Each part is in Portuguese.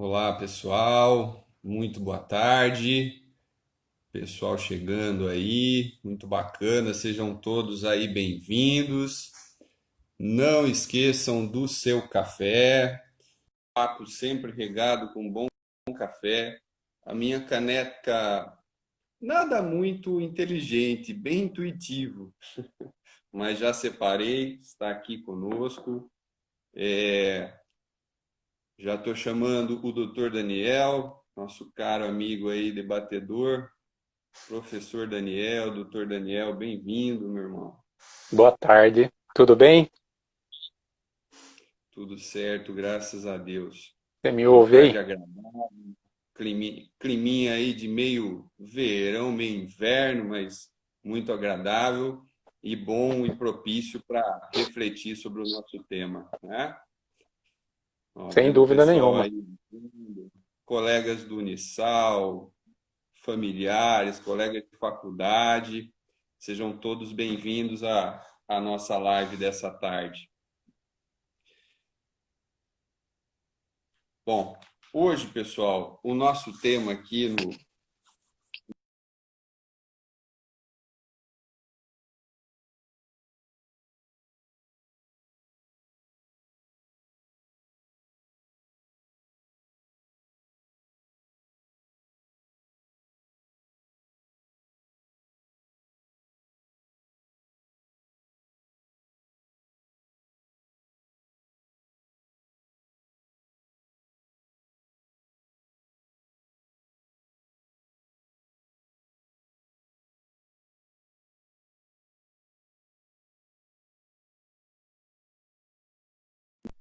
Olá, pessoal. Muito boa tarde. Pessoal chegando aí, muito bacana. Sejam todos aí bem-vindos. Não esqueçam do seu café. Papo sempre regado com bom café. A minha caneca nada muito inteligente, bem intuitivo, mas já separei, está aqui conosco. Já estou chamando o doutor Daniel, nosso caro amigo aí, debatedor. Professor Daniel, doutor Daniel, bem-vindo, meu irmão. Boa tarde, tudo bem? Tudo certo, graças a Deus. Você me Uma ouve tarde aí? agradável, climinha aí de meio verão, meio inverno, mas muito agradável e bom e propício para refletir sobre o nosso tema, né? Ó, Sem vendo o dúvida pessoal nenhuma. aí, colegas do Unisal, familiares, colegas de faculdade, sejam todos bem-vindos à nossa live dessa tarde. Bom, hoje, pessoal, o nosso tema aqui no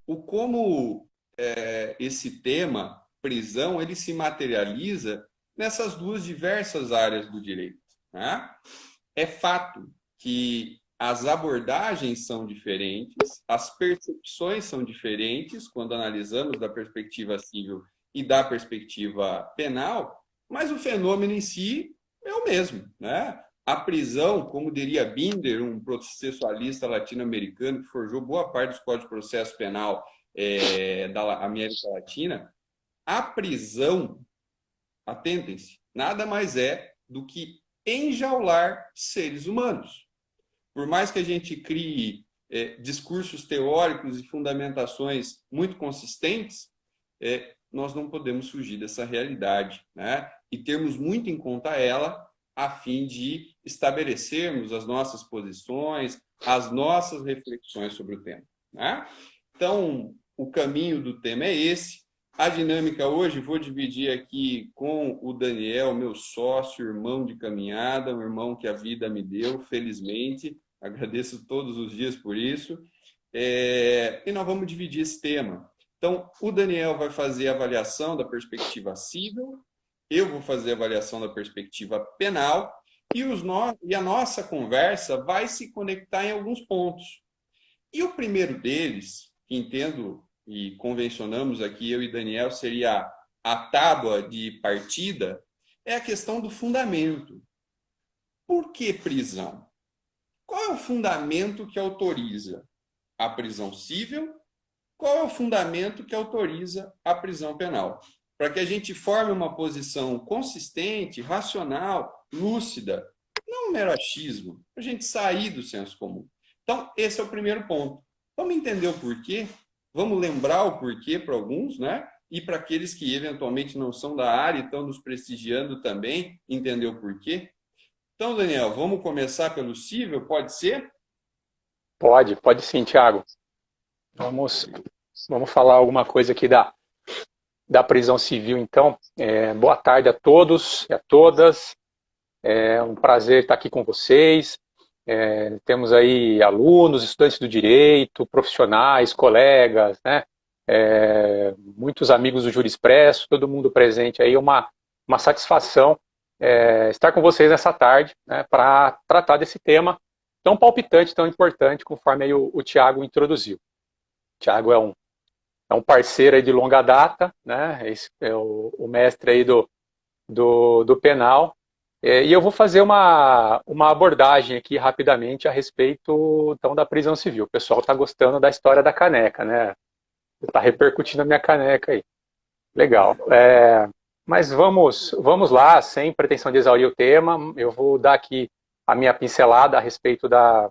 o como esse tema, prisão, ele se materializa nessas duas diversas áreas do direito, né? É fato que as abordagens são diferentes, as percepções são diferentes quando analisamos da perspectiva civil e da perspectiva penal, mas o fenômeno em si é o mesmo, né? A prisão, como diria Binder, um processualista latino-americano que forjou boa parte dos códigos de processo penal da América Latina, a prisão, atentem-se, nada mais é do que enjaular seres humanos. Por mais que a gente crie discursos teóricos e fundamentações muito consistentes, nós não podemos fugir dessa realidade, né? E termos muito em conta ela a fim de estabelecermos as nossas posições, as nossas reflexões sobre o tema, né? Então, o caminho do tema é esse. A dinâmica hoje, vou dividir aqui com o Daniel, meu sócio, irmão de caminhada, um irmão que a vida me deu, felizmente. Agradeço todos os dias por isso. E nós vamos dividir esse tema. Então, o Daniel vai fazer a avaliação da perspectiva civil, eu vou fazer a avaliação da perspectiva penal, e a nossa conversa vai se conectar em alguns pontos. E o primeiro deles, que entendo e convencionamos aqui, eu e Daniel, seria a tábua de partida, é a questão do fundamento. Por que prisão? Qual é o fundamento que autoriza a prisão civil? Qual é o fundamento que autoriza a prisão penal? Para que a gente forme uma posição consistente, racional, lúcida, não um mero achismo, para a gente sair do senso comum. Então, esse é o primeiro ponto. Vamos entender o porquê, vamos lembrar o porquê para alguns, né? E para aqueles que eventualmente não são da área e estão nos prestigiando também, entender o porquê. Então, Daniel, vamos começar pelo cível, pode ser? Pode sim, Thiago. Vamos, vamos falar alguma coisa aqui da prisão civil, então. Boa tarde a todos e a todas. É um prazer estar aqui com vocês. Temos aí alunos, estudantes do direito, profissionais, colegas, né? Muitos amigos do Júri Expresso, todo mundo presente aí. Uma satisfação estar com vocês nessa tarde, né, para tratar desse tema tão palpitante, tão importante, conforme aí o Tiago introduziu. O Tiago é um parceiro aí de longa data, né, é o mestre aí do penal, e eu vou fazer uma abordagem aqui rapidamente a respeito então, da prisão civil. O pessoal está gostando da história da caneca, né? Está repercutindo a minha caneca aí. Legal. Mas vamos lá, sem pretensão de exaurir o tema, eu vou dar aqui a minha pincelada a respeito da.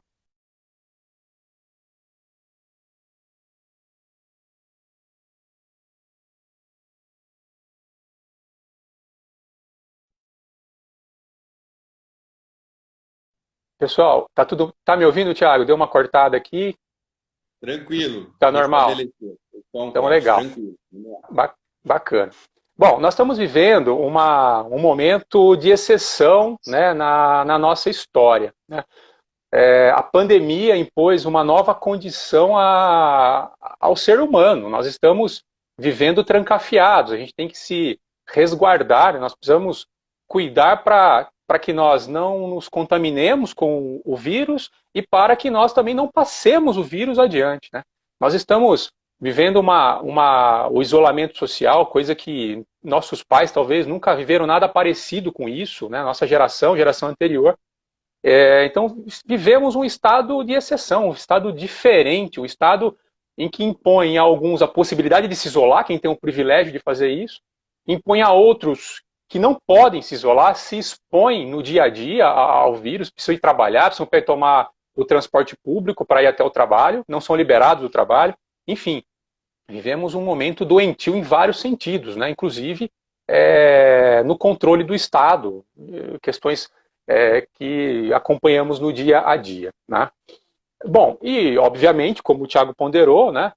Pessoal, tá me ouvindo, Thiago? Deu uma cortada aqui, Tranquilo, tá normal? restabeleceu. Então, Então, corte, legal. tranquilo. Vamos lá. Bacana. Bom, nós estamos vivendo um momento de exceção, né, na nossa história, né? A pandemia impôs uma nova condição ao ser humano. Nós estamos vivendo trancafiados, a gente tem que se resguardar, nós precisamos cuidar para que nós não nos contaminemos com o vírus e para que nós também não passemos o vírus adiante, né? Nós estamos vivendo o isolamento social, coisa que nossos pais talvez nunca viveram nada parecido com isso, né? Nossa geração anterior. Então, vivemos um estado de exceção, um estado diferente, um estado em que impõe a alguns a possibilidade de se isolar, quem tem o privilégio de fazer isso, impõe a outros que não podem se isolar, se expõem no dia a dia ao vírus, precisam ir trabalhar, precisam tomar o transporte público para ir até o trabalho, não são liberados do trabalho, enfim, vivemos um momento doentio em vários sentidos, né? Inclusive no controle do Estado, questões que acompanhamos no dia a dia, né? Bom, e obviamente, como o Thiago ponderou, né,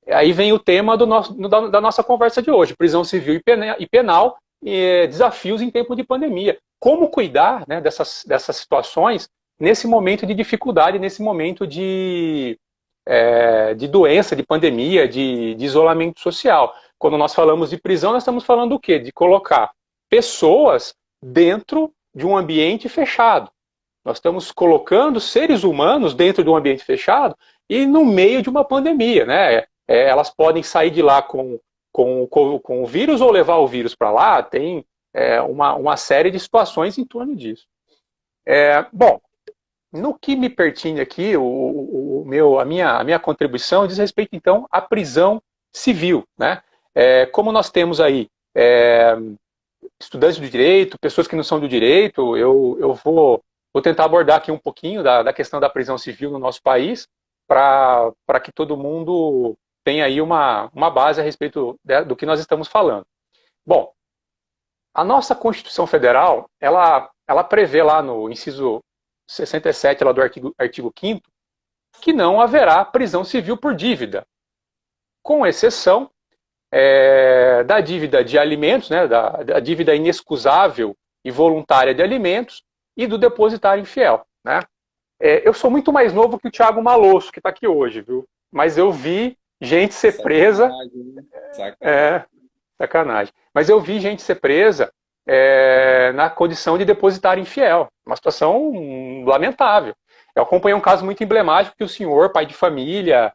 aí vem o tema da nossa conversa de hoje, prisão civil e penal, desafios em tempo de pandemia. Como cuidar, né, dessas situações nesse momento de dificuldade, nesse momento de doença, de pandemia, de isolamento social. Quando nós falamos de prisão, nós estamos falando do quê? De colocar pessoas dentro de um ambiente fechado. Nós estamos colocando seres humanos dentro de um ambiente fechado e no meio de uma pandemia, né? Elas podem sair de lá com o vírus ou levar o vírus para lá, tem uma série de situações em torno disso. Bom, no que me pertine aqui, a minha contribuição diz respeito, então, à prisão civil, né? Como nós temos aí estudantes do direito, pessoas que não são do direito, eu vou tentar abordar aqui um pouquinho da questão da prisão civil no nosso país, para que todo mundo tenha aí uma base a respeito do que nós estamos falando. Bom, a nossa Constituição Federal, ela prevê lá no inciso 67 lá do artigo 5º, que não haverá prisão civil por dívida, com exceção da dívida de alimentos, né, da dívida inexcusável e voluntária de alimentos e do depositário infiel, né? Eu sou muito mais novo que o Thiago Malosso, que está aqui hoje, viu? Mas eu vi gente ser presa... Sacanagem. Mas eu vi gente ser presa na condição de depositário infiel. Uma situação lamentável. Eu acompanhei um caso muito emblemático que o senhor, pai de família,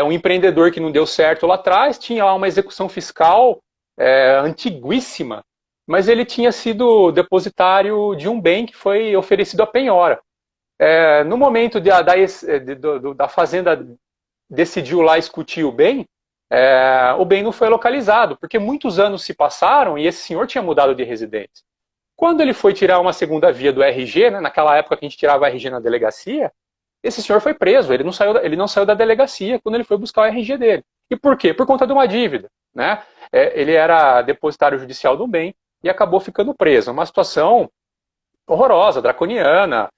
um empreendedor que não deu certo lá atrás, tinha lá uma execução fiscal antiguíssima, mas ele tinha sido depositário de um bem que foi oferecido à penhora. No momento da fazenda decidiu lá discutir o bem não foi localizado, porque muitos anos se passaram e esse senhor tinha mudado de residência. Quando ele foi tirar uma segunda via do RG, né, naquela época que a gente tirava RG na delegacia, esse senhor foi preso, ele não saiu da delegacia quando ele foi buscar o RG dele. E por quê? Por conta de uma dívida, né? Ele era depositário judicial do bem e acabou ficando preso. Uma situação horrorosa, draconiana,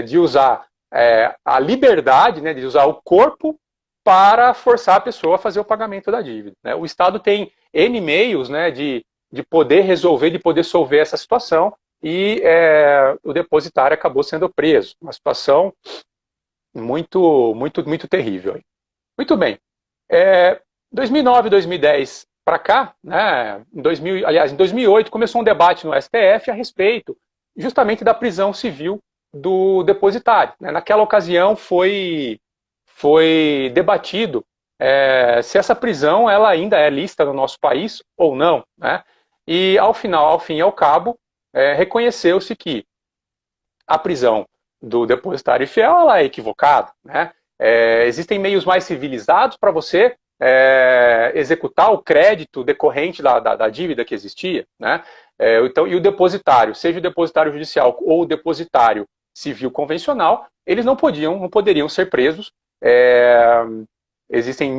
de usar a liberdade, né, de usar o corpo para forçar a pessoa a fazer o pagamento da dívida, né? O Estado tem N meios, né, de poder resolver, de poder solver essa situação e o depositário acabou sendo preso. Uma situação muito, muito, muito terrível. Muito bem. 2009, 2010 para cá, né, em 2008 começou um debate no STF a respeito justamente da prisão civil do depositário, né? Naquela ocasião foi debatido se essa prisão ela ainda é lícita no nosso país ou não, né? E ao fim e ao cabo, reconheceu-se que a prisão do depositário fiel ela é equivocada, né? Existem meios mais civilizados para você executar o crédito decorrente da dívida que existia, né? Então, e o depositário, seja o depositário judicial ou o depositário civil convencional, eles não poderiam ser presos. Existem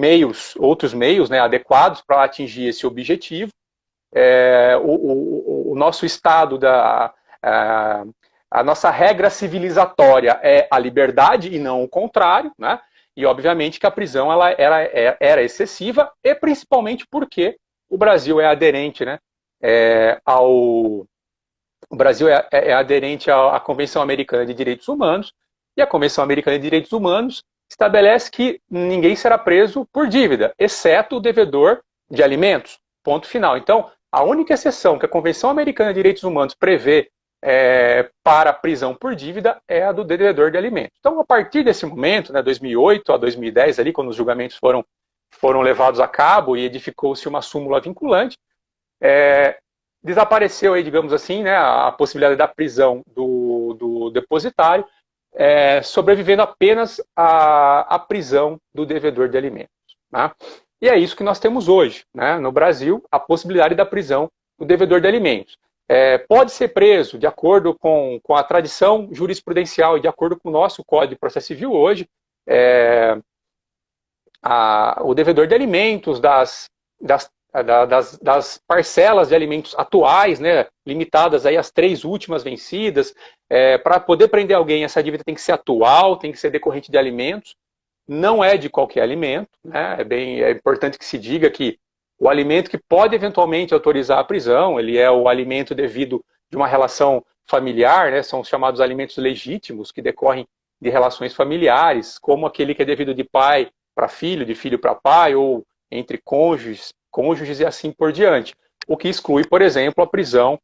outros meios, né, adequados para atingir esse objetivo. O nosso estado a nossa regra civilizatória é a liberdade e não o contrário, né? E obviamente que a prisão ela era excessiva, e principalmente porque o Brasil é aderente, né, o Brasil é aderente à Convenção Americana de Direitos Humanos, e a Convenção Americana de Direitos Humanos estabelece que ninguém será preso por dívida, exceto o devedor de alimentos. Ponto final. Então, a única exceção que a Convenção Americana de Direitos Humanos prevê para prisão por dívida é a do devedor de alimentos. Então, a partir desse momento, né, 2008 a 2010, ali, quando os julgamentos foram levados a cabo e edificou-se uma súmula vinculante, desapareceu, aí, digamos assim, né, a possibilidade da prisão do depositário, sobrevivendo apenas a prisão do devedor de alimentos. Né? E é isso que nós temos hoje, né, no Brasil, a possibilidade da prisão do devedor de alimentos. Pode ser preso, de acordo com a tradição jurisprudencial e de acordo com o nosso Código de Processo Civil hoje, o devedor de alimentos das parcelas de alimentos atuais, né, limitadas aí às 3 últimas vencidas. Para poder prender alguém, essa dívida tem que ser atual, tem que ser decorrente de alimentos, não é de qualquer alimento, né? É importante que se diga que o alimento que pode eventualmente autorizar a prisão, ele é o alimento devido de uma relação familiar, né? São os chamados alimentos legítimos, que decorrem de relações familiares, como aquele que é devido de pai para filho, de filho para pai, ou entre cônjuges e assim por diante. O que exclui, por exemplo, a prisão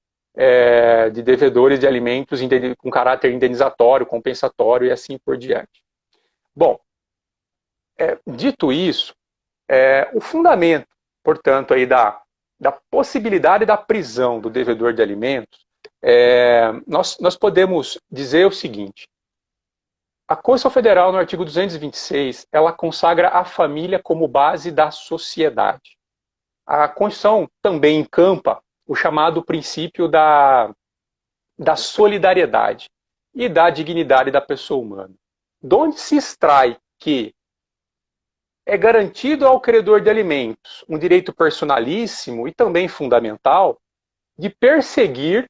de devedores de alimentos com caráter indenizatório, compensatório e assim por diante. Bom, dito isso, o fundamento, portanto, aí da possibilidade da prisão do devedor de alimentos, nós podemos dizer o seguinte: a Constituição Federal, no artigo 226, ela consagra a família como base da sociedade. A Constituição também encampa o chamado princípio da solidariedade e da dignidade da pessoa humana, de onde se extrai que é garantido ao credor de alimentos um direito personalíssimo e também fundamental de perseguir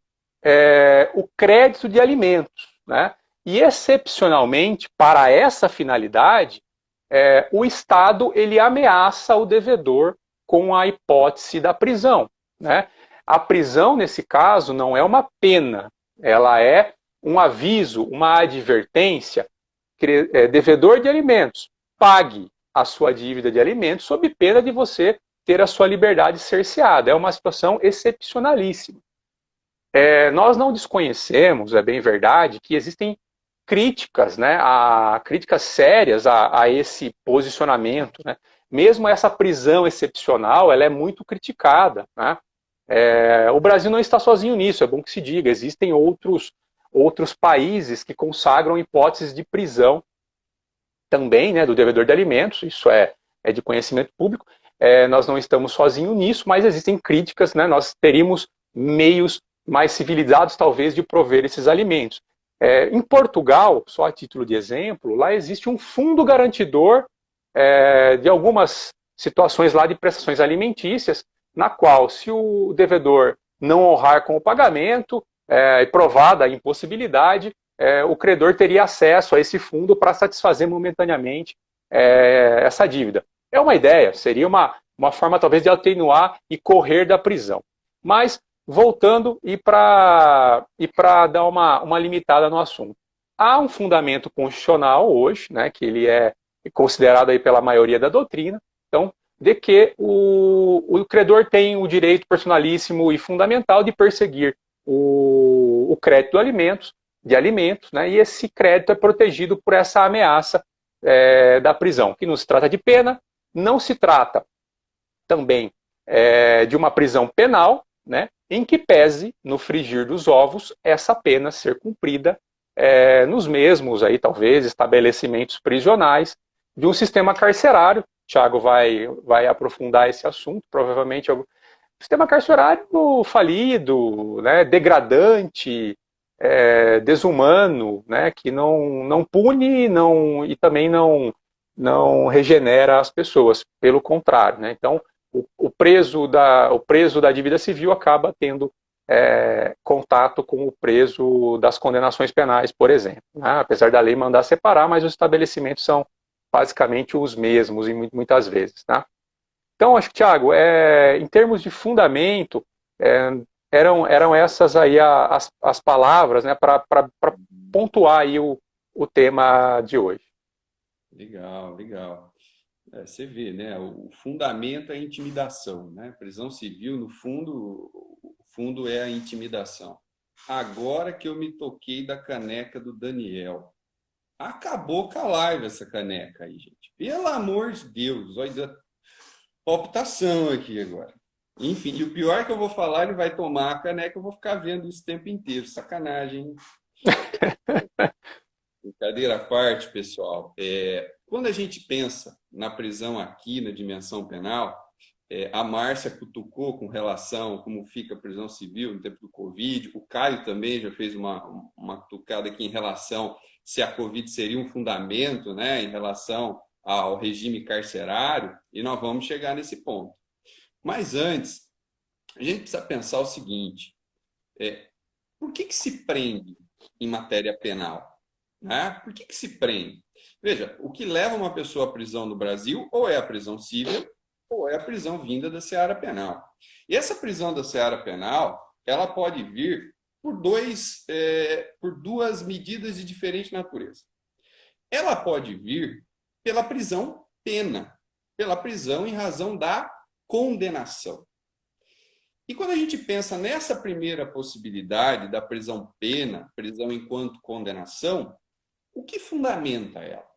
o crédito de alimentos, né? E, excepcionalmente, para essa finalidade, o Estado ele ameaça o devedor com a hipótese da prisão, né? A prisão, nesse caso, não é uma pena, ela é um aviso, uma advertência. Devedor de alimentos, pague a sua dívida de alimentos sob pena de você ter a sua liberdade cerceada. É uma situação excepcionalíssima. Nós não desconhecemos, é bem verdade, que existem críticas, né, críticas sérias a esse posicionamento, né? Mesmo essa prisão excepcional, ela é muito criticada, né? O Brasil não está sozinho nisso, é bom que se diga. Existem outros países que consagram hipóteses de prisão também, né, do devedor de alimentos. Isso é de conhecimento público. Nós não estamos sozinhos nisso, mas existem críticas, né? Nós teríamos meios mais civilizados, talvez, de prover esses alimentos. Em Portugal, só a título de exemplo, lá existe um fundo garantidor de algumas situações lá de prestações alimentícias, na qual, se o devedor não honrar com o pagamento, e provada a impossibilidade, o credor teria acesso a esse fundo para satisfazer momentaneamente essa dívida. É uma ideia, seria uma forma talvez de atenuar e correr da prisão. Mas, voltando e para dar uma limitada no assunto. Há um fundamento constitucional hoje, né, que ele é considerado aí pela maioria da doutrina, então, de que o credor tem o direito personalíssimo e fundamental de perseguir o crédito de alimentos, né, e esse crédito é protegido por essa ameaça da prisão, que não se trata de pena, não se trata também de uma prisão penal, né, em que pese, no frigir dos ovos, essa pena ser cumprida nos mesmos, aí, talvez, estabelecimentos prisionais de um sistema carcerário, Thiago vai aprofundar esse assunto, provavelmente o sistema carcerário falido, né, degradante, desumano, né, que não pune e também não regenera as pessoas, pelo contrário. Né? Então, o preso da dívida civil acaba tendo contato com o preso das condenações penais, por exemplo. Né? Apesar da lei mandar separar, mas os estabelecimentos são basicamente os mesmos, e muitas vezes. Tá? Então, acho que, Thiago, em termos de fundamento, eram essas aí as palavras, né, para pontuar aí o tema de hoje. Legal, legal. Você vê, né? O fundamento é a intimidação, né? Prisão civil, no fundo, o fundo é a intimidação. Agora que eu me toquei da caneca do Daniel. Acabou com a live essa caneca aí, gente. Pelo amor de Deus, olha, palpitação aqui agora. Enfim, e o pior é que eu vou falar, ele vai tomar a caneca, eu vou ficar vendo isso o tempo inteiro. Sacanagem, hein? Brincadeira à parte, pessoal. Quando a gente pensa na prisão aqui, na dimensão penal, a Márcia cutucou com relação a como fica a prisão civil no tempo do Covid. O Caio também já fez uma cutucada aqui em relação se a Covid seria um fundamento, né, em relação ao regime carcerário, e nós vamos chegar nesse ponto. Mas antes, a gente precisa pensar o seguinte: por que se prende em matéria penal? Né? Por que se prende? Veja, o que leva uma pessoa à prisão no Brasil ou é a prisão civil ou é a prisão vinda da seara penal. E essa prisão da seara penal, ela pode vir por duas medidas de diferente natureza. Ela pode vir pela prisão pena, pela prisão em razão da condenação. E quando a gente pensa nessa primeira possibilidade da prisão pena, prisão enquanto condenação, o que fundamenta ela?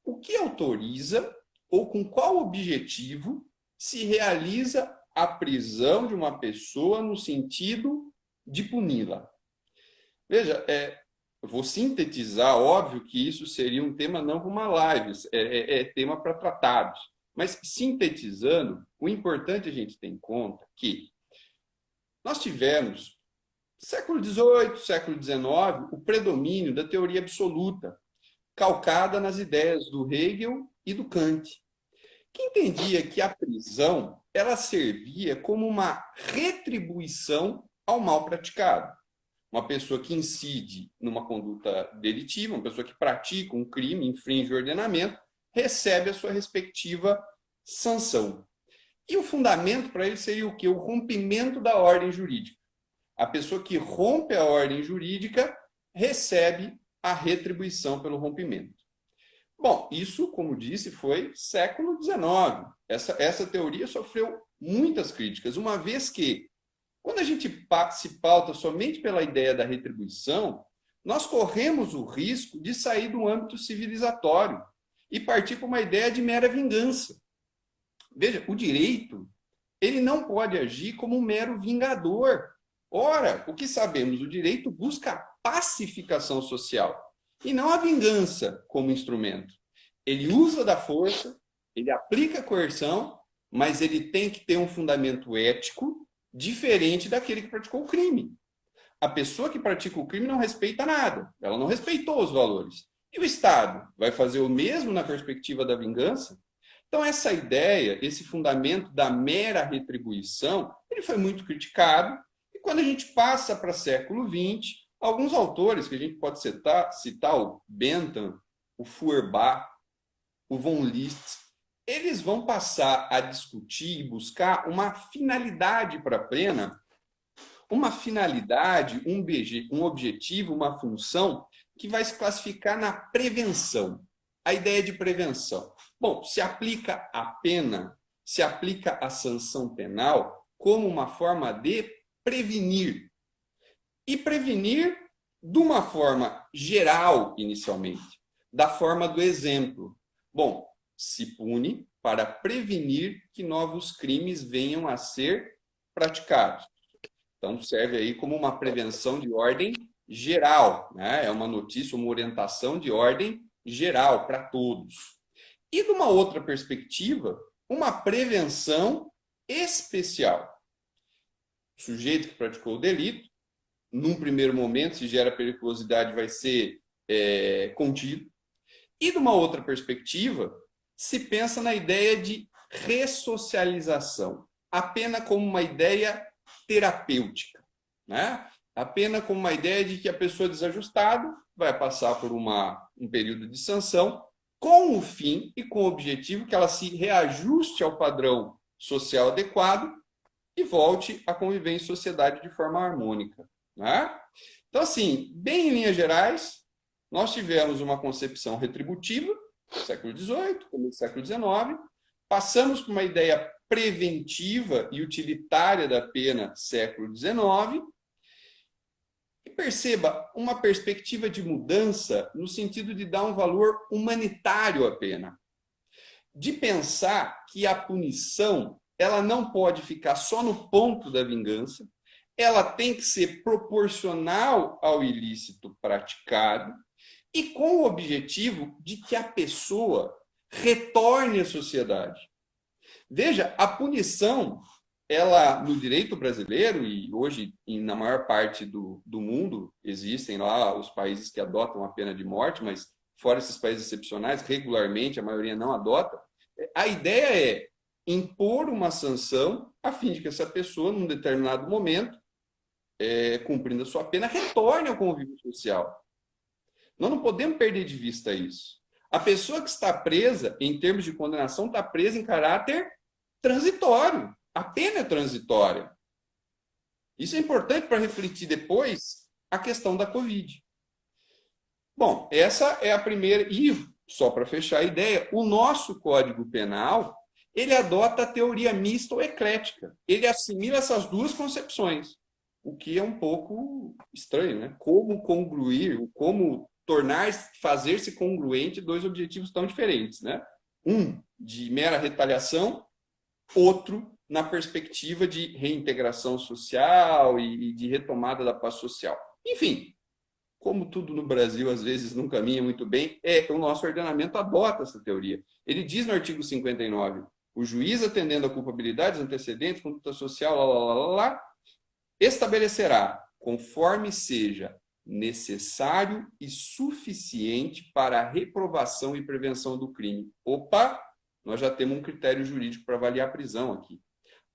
O que autoriza ou com qual objetivo se realiza a prisão de uma pessoa no sentido de puni-la? Veja, eu vou sintetizar, óbvio que isso seria um tema não para uma live, é tema para tratados. Mas sintetizando, o importante a gente ter em conta que nós tivemos, século XVIII, século XIX, o predomínio da teoria absoluta, calcada nas ideias do Hegel e do Kant, que entendia que a prisão ela servia como uma retribuição ao mal praticado. Uma pessoa que incide numa conduta delitiva, uma pessoa que pratica um crime, infringe o ordenamento, recebe a sua respectiva sanção. E o fundamento para ele seria o quê? O rompimento da ordem jurídica. A pessoa que rompe a ordem jurídica recebe a retribuição pelo rompimento. Bom, isso, como disse, foi século XIX. Essa teoria sofreu muitas críticas, uma vez que, quando a gente se pauta somente pela ideia da retribuição, nós corremos o risco de sair do âmbito civilizatório e partir para uma ideia de mera vingança. Veja, o direito, ele não pode agir como um mero vingador. Ora, o que sabemos? O direito busca a pacificação social e não a vingança como instrumento. Ele usa da força, ele aplica a coerção, mas ele tem que ter um fundamento ético diferente daquele que praticou o crime. A pessoa que pratica o crime não respeita nada, ela não respeitou os valores. E o Estado vai fazer o mesmo na perspectiva da vingança? Então, essa ideia, esse fundamento da mera retribuição, ele foi muito criticado. E quando a gente passa para o século XX, alguns autores que a gente pode citar o Bentham, o Feuerbach, o von Liszt, eles vão passar a discutir e buscar uma finalidade para a pena, uma finalidade, um objetivo, uma função que vai se classificar na prevenção. A ideia de prevenção. Bom, se aplica a pena, se aplica a sanção penal como uma forma de prevenir. E prevenir de uma forma geral, inicialmente, da forma do exemplo. Bom, se pune para prevenir que novos crimes venham a ser praticados. Então, serve aí como uma prevenção de ordem geral, né? É uma notícia, uma orientação de ordem geral para todos. E, de uma outra perspectiva, uma prevenção especial. O sujeito que praticou o delito, num primeiro momento, se gera periculosidade, vai ser contido. E, de uma outra perspectiva, se pensa na ideia de ressocialização. A pena como uma ideia terapêutica, né? A pena como uma ideia de que a pessoa desajustada vai passar por um período de sanção com o fim e com o objetivo que ela se reajuste ao padrão social adequado e volte a conviver em sociedade de forma harmônica, né? Então, assim, bem em linhas gerais, nós tivemos uma concepção retributiva, século XVIII, começo do século XIX, passamos por uma ideia preventiva e utilitária da pena, século XIX, e perceba uma perspectiva de mudança no sentido de dar um valor humanitário à pena, de pensar que a punição ela não pode ficar só no ponto da vingança, ela tem que ser proporcional ao ilícito praticado e com o objetivo de que a pessoa retorne à sociedade. Veja, a punição, ela no direito brasileiro, e hoje na maior parte do mundo, existem lá os países que adotam a pena de morte, mas fora esses países excepcionais, regularmente a maioria não adota. A ideia é impor uma sanção a fim de que essa pessoa, num determinado momento, cumprindo a sua pena, retorne ao convívio social. Nós não podemos perder de vista isso. A pessoa que está presa, em termos de condenação, está presa em caráter transitório. A pena é transitória. Isso é importante para refletir depois a questão da Covid. Bom, essa é a primeira. E, só para fechar a ideia, o nosso Código Penal, ele adota a teoria mista ou eclética. Ele assimila essas duas concepções, o que é um pouco estranho, né? Como congruir, como fazer-se congruente dois objetivos tão diferentes, né? Um de mera retaliação, outro na perspectiva de reintegração social e de retomada da paz social. Enfim, como tudo no Brasil às vezes não caminha muito bem, o nosso ordenamento adota essa teoria. Ele diz no artigo 59, o juiz, atendendo a culpabilidades antecedentes, conduta social, estabelecerá, conforme seja necessário e suficiente para a reprovação e prevenção do crime. Opa, nós já temos um critério jurídico para avaliar a prisão aqui.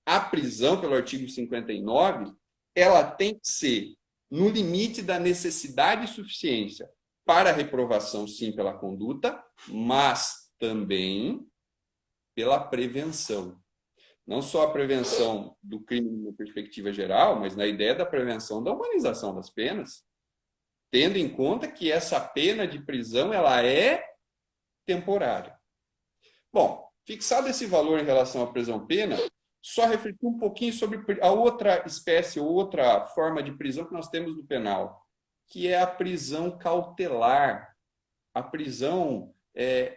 A prisão, pelo artigo 59, ela tem que ser no limite da necessidade e suficiência para a reprovação, sim, pela conduta, mas também pela prevenção. Não só a prevenção do crime numa perspectiva geral, mas na ideia da prevenção da humanização das penas, tendo em conta que essa pena de prisão ela é temporária. Bom, fixado esse valor em relação à prisão-pena, só refletir um pouquinho sobre a outra espécie, ou outra forma de prisão que nós temos no penal, que é a prisão cautelar, a prisão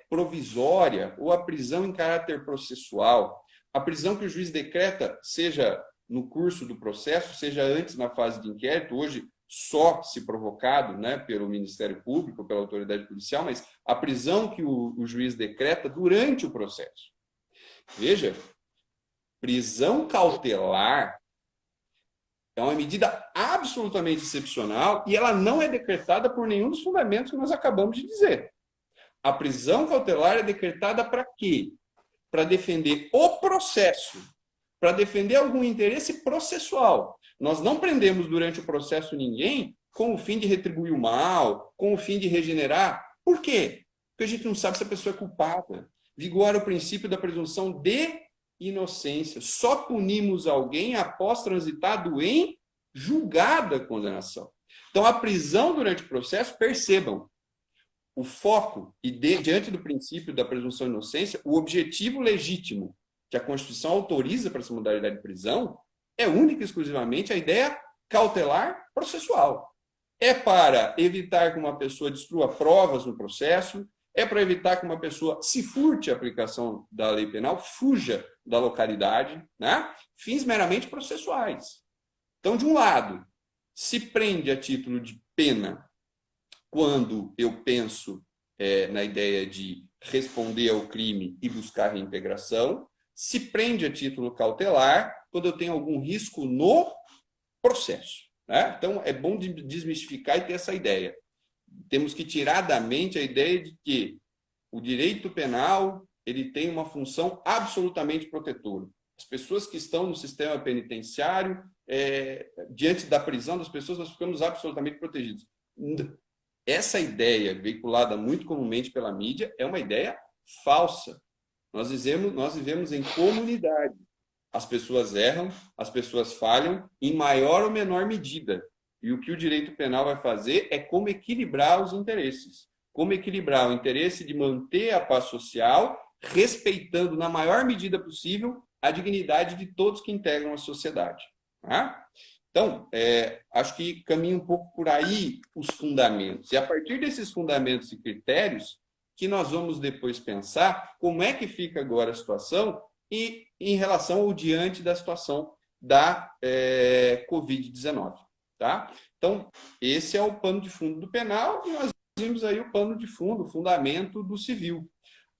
provisória ou a prisão em caráter processual. A prisão que o juiz decreta, seja no curso do processo, seja antes na fase de inquérito, hoje só se provocado, né, pelo Ministério Público, pela autoridade policial, mas a prisão que o juiz decreta durante o processo. Veja, prisão cautelar é uma medida absolutamente excepcional e ela não é decretada por nenhum dos fundamentos que nós acabamos de dizer. A prisão cautelar é decretada para quê? Para defender o processo, para defender algum interesse processual. Nós não prendemos durante o processo ninguém com o fim de retribuir o mal, com o fim de regenerar. Por quê? Porque a gente não sabe se a pessoa é culpada. Vigora o princípio da presunção de inocência. Só punimos alguém após transitado em julgada condenação. Então, a prisão durante o processo, percebam, o foco e diante do princípio da presunção de inocência, o objetivo legítimo que a Constituição autoriza para essa modalidade de prisão é única e exclusivamente a ideia cautelar processual. É para evitar que uma pessoa destrua provas no processo, é para evitar que uma pessoa se furte a aplicação da lei penal, fuja da localidade, né? Fins meramente processuais. Então, de um lado, se prende a título de pena quando eu penso na ideia de responder ao crime e buscar reintegração, se prende a título cautelar quando eu tenho algum risco no processo. Né? Então, é bom desmistificar e ter essa ideia. Temos que tirar da mente a ideia de que o direito penal ele tem uma função absolutamente protetora. As pessoas que estão no sistema penitenciário, diante da prisão das pessoas, nós ficamos absolutamente protegidos. Essa ideia, veiculada muito comumente pela mídia, é uma ideia falsa. Nós vivemos em comunidade. As pessoas erram, as pessoas falham, em maior ou menor medida. E o que o direito penal vai fazer é como equilibrar os interesses. Como equilibrar o interesse de manter a paz social, respeitando, na maior medida possível, a dignidade de todos que integram a sociedade. Tá? Então, acho que caminha um pouco por aí os fundamentos. E a partir desses fundamentos e critérios, que nós vamos depois pensar como é que fica agora a situação e em relação ao diante da situação da Covid-19. Tá? Então, esse é o pano de fundo do penal e nós vimos aí o pano de fundo, o fundamento do civil.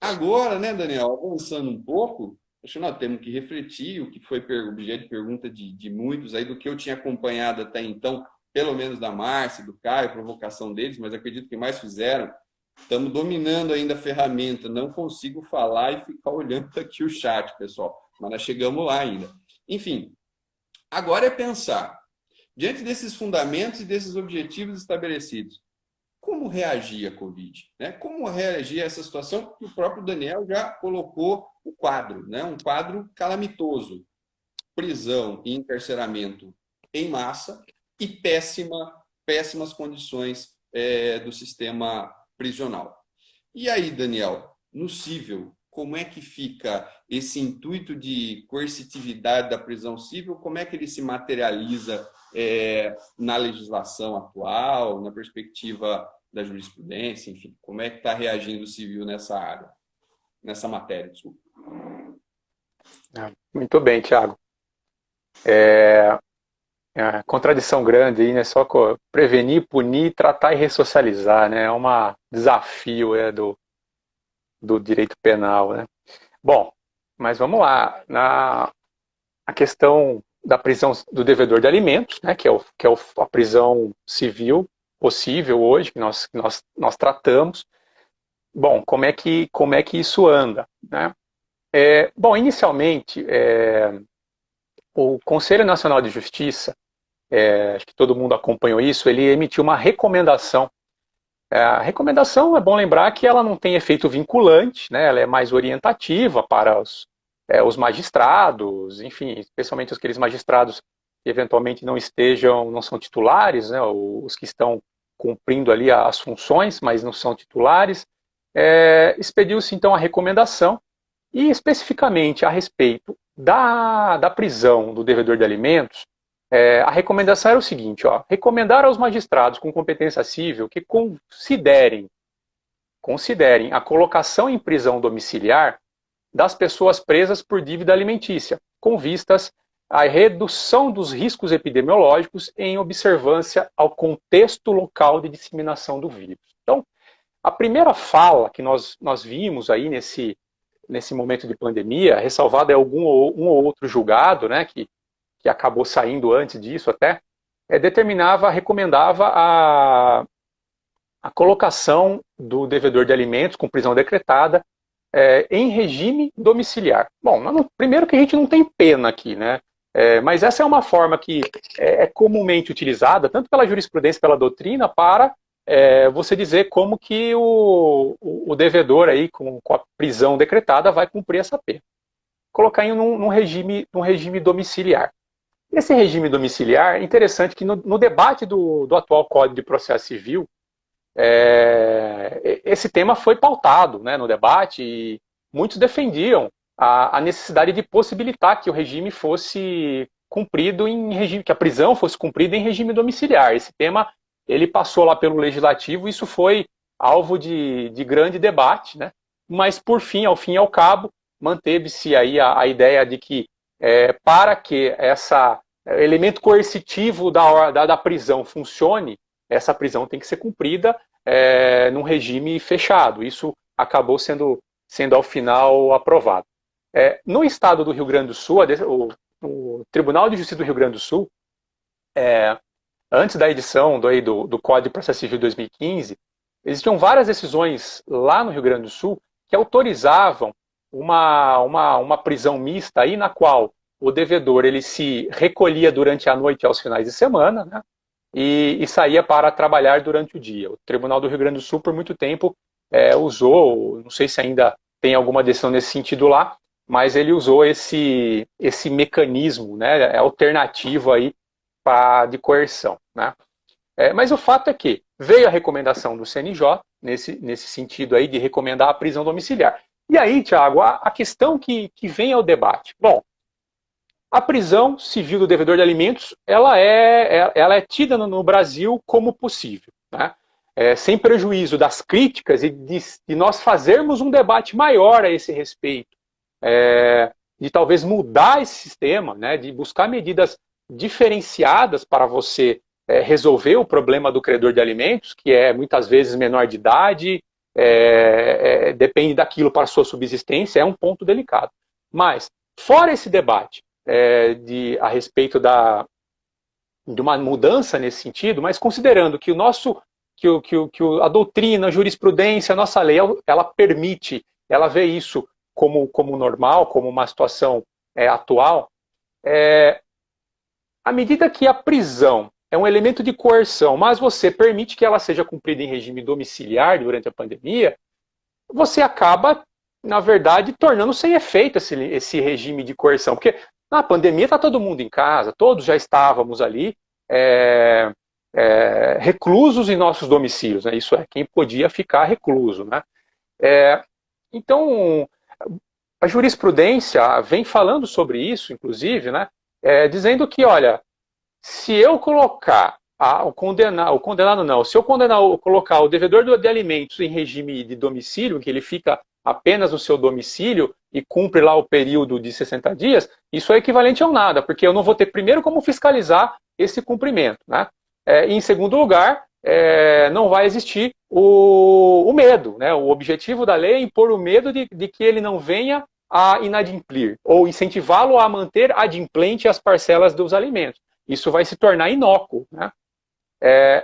Agora, né, Daniel, avançando um pouco, acho que nós temos que refletir o que foi objeto de pergunta de muitos aí, do que eu tinha acompanhado até então, pelo menos da Márcia, do Caio, provocação deles, mas acredito que mais fizeram. Estamos dominando ainda a ferramenta, não consigo falar e ficar olhando aqui o chat, pessoal, mas nós chegamos lá ainda. Enfim, agora é pensar, diante desses fundamentos e desses objetivos estabelecidos, como reagir à Covid? Né? Como reagir a essa situação que o próprio Daniel já colocou o quadro, né? Um quadro calamitoso, prisão e encarceramento em massa e péssimas condições do sistema prisional. E aí, Daniel, no cível, como é que fica esse intuito de coercitividade da prisão cível? Como é que ele se materializa na legislação atual, na perspectiva da jurisprudência, enfim? Como é que está reagindo o civil nessa área, nessa matéria? Desculpa. Muito bem, Thiago. Contradição grande aí, né? Só prevenir, punir, tratar e ressocializar, né? É um desafio do direito penal, né? Bom, mas vamos lá. A questão da prisão do devedor de alimentos, né? Que é a prisão civil possível hoje, que nós tratamos. Bom, como é que isso anda, né? Bom, inicialmente, o Conselho Nacional de Justiça, acho que todo mundo acompanhou isso, ele emitiu uma recomendação. A recomendação, é bom lembrar que ela não tem efeito vinculante, né? Ela é mais orientativa para os magistrados, enfim, especialmente aqueles magistrados que eventualmente não são titulares, né? Os que estão cumprindo ali as funções, mas não são titulares. Expediu-se então a recomendação, e especificamente a respeito da prisão do devedor de alimentos, a recomendação era o seguinte: recomendar aos magistrados com competência cível que considerem a colocação em prisão domiciliar das pessoas presas por dívida alimentícia, com vistas à redução dos riscos epidemiológicos em observância ao contexto local de disseminação do vírus. Então, a primeira fala que nós vimos aí nesse momento de pandemia, ressalvado um ou outro julgado, né, que acabou saindo antes disso até, recomendava a colocação do devedor de alimentos com prisão decretada em regime domiciliar. Bom, primeiro que a gente não tem pena aqui, né? Mas essa é uma forma que é comumente utilizada, tanto pela jurisprudência, pela doutrina, para você dizer como que o devedor aí, com a prisão decretada, vai cumprir essa pena. Colocar num regime domiciliar. Esse regime domiciliar, é interessante que no debate do atual Código de Processo Civil, esse tema foi pautado, né, no debate, e muitos defendiam a necessidade de possibilitar que o regime fosse cumprido que a prisão fosse cumprida em regime domiciliar. Esse tema ele passou lá pelo Legislativo, isso foi alvo de grande debate, né? Mas, ao fim e ao cabo, manteve-se aí a ideia de que, para que esse elemento coercitivo da prisão funcione, essa prisão tem que ser cumprida num regime fechado. Isso acabou sendo ao final aprovado. No estado do Rio Grande do Sul, o Tribunal de Justiça do Rio Grande do Sul, antes da edição do Código de Processo Civil de 2015, existiam várias decisões lá no Rio Grande do Sul que autorizavam uma prisão mista aí, na qual o devedor ele se recolhia durante a noite e aos finais de semana, né, e saía para trabalhar durante o dia. O Tribunal do Rio Grande do Sul, por muito tempo, usou, não sei se ainda tem alguma decisão nesse sentido lá, mas ele usou esse mecanismo, né, alternativo aí de coerção, né. Mas o fato é que veio a recomendação do CNJ, nesse sentido aí de recomendar a prisão domiciliar. E aí, Tiago, a questão que vem ao debate. Bom, a prisão civil do devedor de alimentos, ela é tida no Brasil como possível, né? Sem prejuízo das críticas e de nós fazermos um debate maior a esse respeito, de talvez mudar esse sistema, né, de buscar medidas diferenciadas para você resolver o problema do credor de alimentos, que é muitas vezes menor de idade, depende daquilo para a sua subsistência, é um ponto delicado. Mas, fora esse debate a respeito de uma mudança nesse sentido, mas considerando que a doutrina, a jurisprudência, a nossa lei, ela permite, ela vê isso como normal, como uma situação atual, à medida que a prisão é um elemento de coerção, mas você permite que ela seja cumprida em regime domiciliar durante a pandemia, você acaba, na verdade, tornando sem efeito esse regime de coerção. Porque na pandemia está todo mundo em casa, todos já estávamos ali reclusos em nossos domicílios, né? Isso é, quem podia ficar recluso, né? Então, a jurisprudência vem falando sobre isso, inclusive, né? Dizendo que, olha, se eu colocar se eu colocar o devedor de alimentos em regime de domicílio, que ele fica apenas no seu domicílio e cumpre lá o período de 60 dias, isso é equivalente ao nada, porque eu não vou ter primeiro como fiscalizar esse cumprimento, né? E em segundo lugar, não vai existir o medo, né? O objetivo da lei é impor o medo de que ele não venha a inadimplir, ou incentivá-lo a manter adimplente as parcelas dos alimentos. Isso vai se tornar inócuo, né?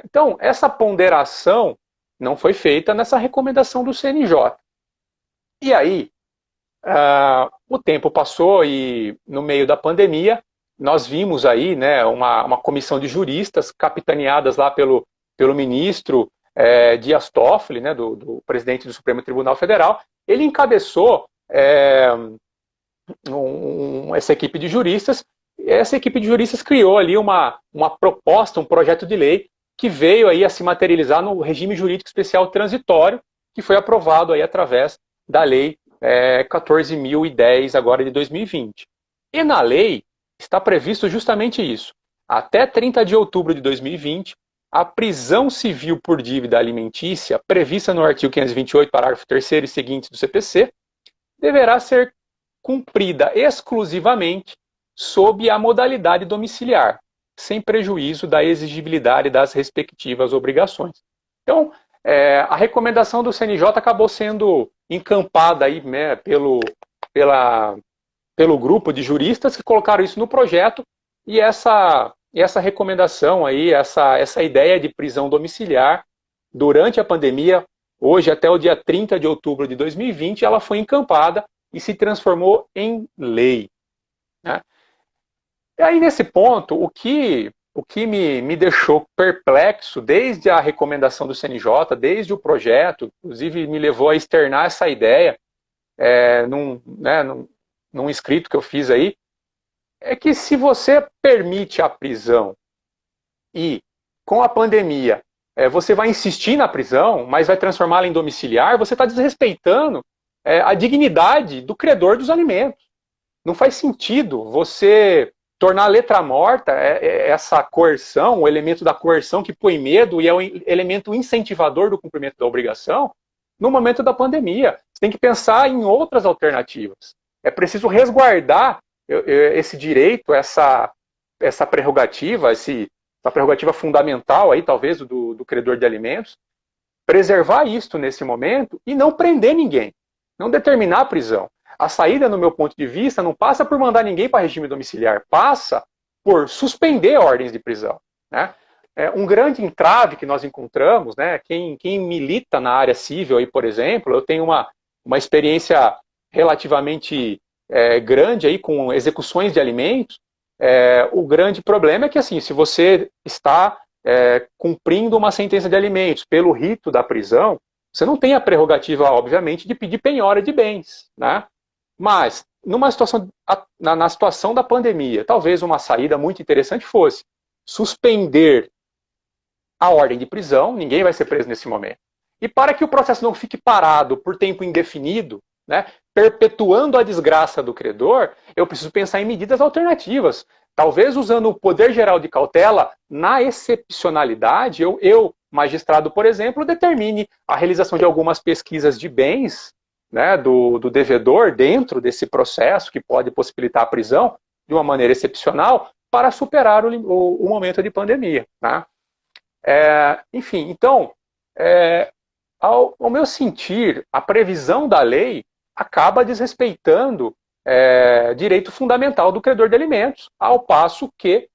Então, essa ponderação não foi feita nessa recomendação do CNJ. E aí, o tempo passou e, no meio da pandemia, nós vimos aí, né, uma comissão de juristas capitaneadas lá pelo ministro Dias Toffoli, né, do presidente do Supremo Tribunal Federal. Ele encabeçou essa equipe de juristas. Essa equipe de juristas criou ali uma proposta, um projeto de lei que veio aí a se materializar no regime jurídico especial transitório, que foi aprovado aí através da lei 14.010 agora de 2020. E na lei está previsto justamente isso. Até 30 de outubro de 2020, a prisão civil por dívida alimentícia, prevista no artigo 528, parágrafo 3º e seguintes do CPC, deverá ser cumprida exclusivamente sob a modalidade domiciliar, sem prejuízo da exigibilidade das respectivas obrigações. Então, a recomendação do CNJ acabou sendo encampada aí, né, pelo grupo de juristas que colocaram isso no projeto, e essa recomendação aí, essa ideia de prisão domiciliar durante a pandemia, hoje até o dia 30 de outubro de 2020, ela foi encampada e se transformou em lei, né? E aí, nesse ponto, o que me deixou perplexo, desde a recomendação do CNJ, desde o projeto, inclusive me levou a externar essa ideia num escrito que eu fiz aí, é que se você permite a prisão e, com a pandemia, você vai insistir na prisão, mas vai transformá-la em domiciliar, você está desrespeitando a dignidade do credor dos alimentos. Não faz sentido você tornar a letra morta essa coerção, o elemento da coerção que põe medo e é o elemento incentivador do cumprimento da obrigação, no momento da pandemia. Você tem que pensar em outras alternativas. É preciso resguardar esse direito, essa prerrogativa, essa prerrogativa fundamental aí, talvez, do credor de alimentos, preservar isto nesse momento e não prender ninguém, não determinar a prisão. A saída, no meu ponto de vista, não passa por mandar ninguém para regime domiciliar, passa por suspender ordens de prisão, né? Um grande entrave que nós encontramos, né? Quem milita na área civil, aí, por exemplo, eu tenho uma experiência relativamente grande aí com execuções de alimentos. O grande problema é que, assim, se você está cumprindo uma sentença de alimentos pelo rito da prisão, você não tem a prerrogativa, obviamente, de pedir penhora de bens, né? Mas, na situação da pandemia, talvez uma saída muito interessante fosse suspender a ordem de prisão, ninguém vai ser preso nesse momento. E para que o processo não fique parado por tempo indefinido, né, perpetuando a desgraça do credor, eu preciso pensar em medidas alternativas. Talvez usando o poder geral de cautela, na excepcionalidade, magistrado, por exemplo, determine a realização de algumas pesquisas de bens, né, do devedor dentro desse processo, que pode possibilitar a prisão de uma maneira excepcional, para superar o momento de pandemia, né? Enfim, então, ao meu sentir, a previsão da lei acaba desrespeitando direito fundamental do credor de alimentos, ao passo que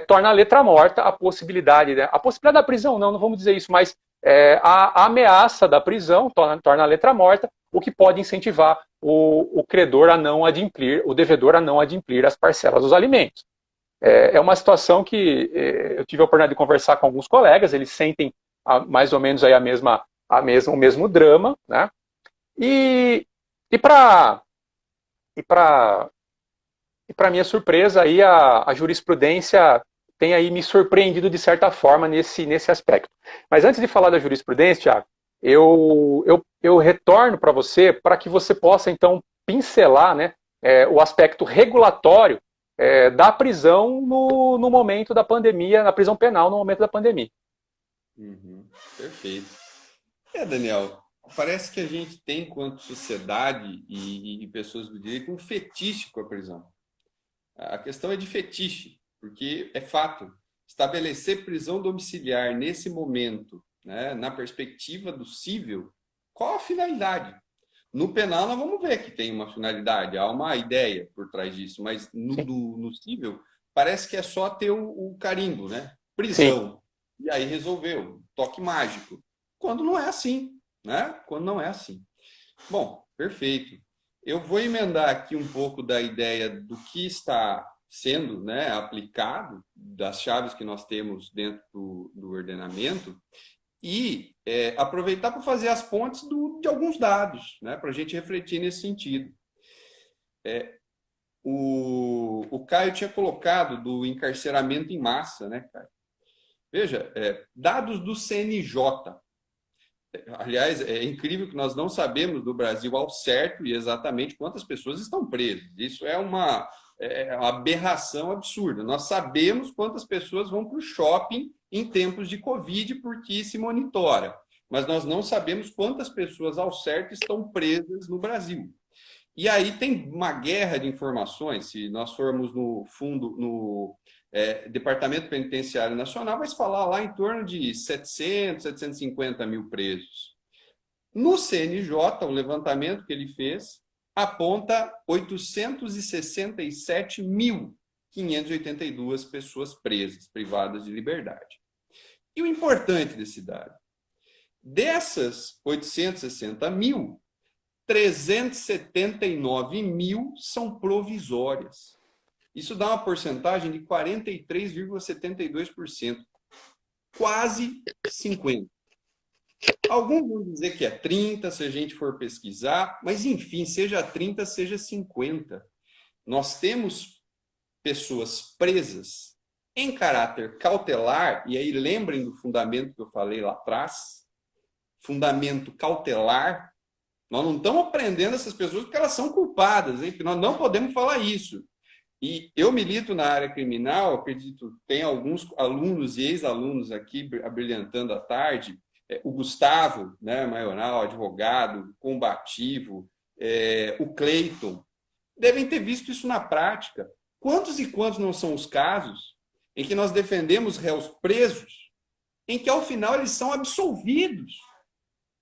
torna a letra morta a possibilidade, né? A possibilidade da prisão, não vamos dizer isso, mas a ameaça da prisão torna a letra morta, o que pode incentivar o credor a não adimplir, o devedor a não adimplir as parcelas dos alimentos. É uma situação que eu tive a oportunidade de conversar com alguns colegas, eles sentem mais ou menos aí o mesmo drama, né? E para minha surpresa, aí a jurisprudência tem aí me surpreendido de certa forma nesse aspecto. Mas antes de falar da jurisprudência, Thiago, eu retorno para você para que você possa, então, pincelar, né, o aspecto regulatório da prisão no momento da pandemia, na prisão penal no momento da pandemia. Uhum, perfeito. Daniel, parece que a gente tem, enquanto sociedade e pessoas do direito, um fetiche com a prisão. A questão é de fetiche, porque é fato, estabelecer prisão domiciliar nesse momento, né, na perspectiva do cível, qual a finalidade? No penal, nós vamos ver que tem uma finalidade, há uma ideia por trás disso, mas no cível, parece que é só ter o carimbo, né? Prisão. Sim. E aí resolveu, toque mágico. Quando não é assim, né? Quando não é assim. Bom, perfeito. Eu vou emendar aqui um pouco da ideia do que está sendo, né, aplicado, das chaves que nós temos dentro do ordenamento, e aproveitar para fazer as pontes de alguns dados, né, para a gente refletir nesse sentido. O Caio tinha colocado do encarceramento em massa, né, Caio? Veja, dados do CNJ. Aliás, é incrível que nós não sabemos do Brasil ao certo e exatamente quantas pessoas estão presas. Isso é uma aberração absurda. Nós sabemos quantas pessoas vão para o shopping em tempos de Covid porque se monitora, mas nós não sabemos quantas pessoas ao certo estão presas no Brasil. E aí tem uma guerra de informações. Se nós formos no Departamento Penitenciário Nacional, vai se falar lá em torno de 700, 750 mil presos. No CNJ, o levantamento que ele fez aponta 867.582 pessoas presas, privadas de liberdade. E o importante desse dado, dessas 860 mil, 379 mil são provisórias. Isso dá uma porcentagem de 43,72%, quase 50%. Alguns vão dizer que é 30%, se a gente for pesquisar, mas enfim, seja 30%, seja 50%. Nós temos pessoas presas em caráter cautelar, e aí lembrem do fundamento que eu falei lá atrás, fundamento cautelar. Nós não estamos prendendo essas pessoas porque elas são culpadas, hein? Porque nós não podemos falar isso. E eu milito na área criminal, acredito, tem alguns alunos e ex-alunos aqui abrilhantando à tarde, o Gustavo, né, Maioral, advogado, combativo, o Cleiton, devem ter visto isso na prática. Quantos e quantos não são os casos em que nós defendemos réus presos, em que ao final eles são absolvidos,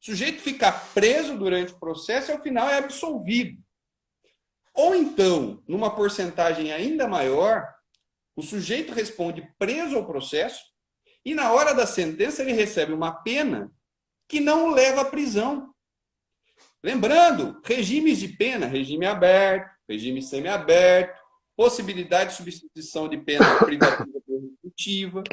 O sujeito fica preso durante o processo e, ao final, é absolvido. Ou então, numa porcentagem ainda maior, o sujeito responde preso ao processo e, na hora da sentença, ele recebe uma pena que não o leva à prisão. Lembrando, regimes de pena, regime aberto, regime semiaberto, possibilidade de substituição de pena privativa por executiva.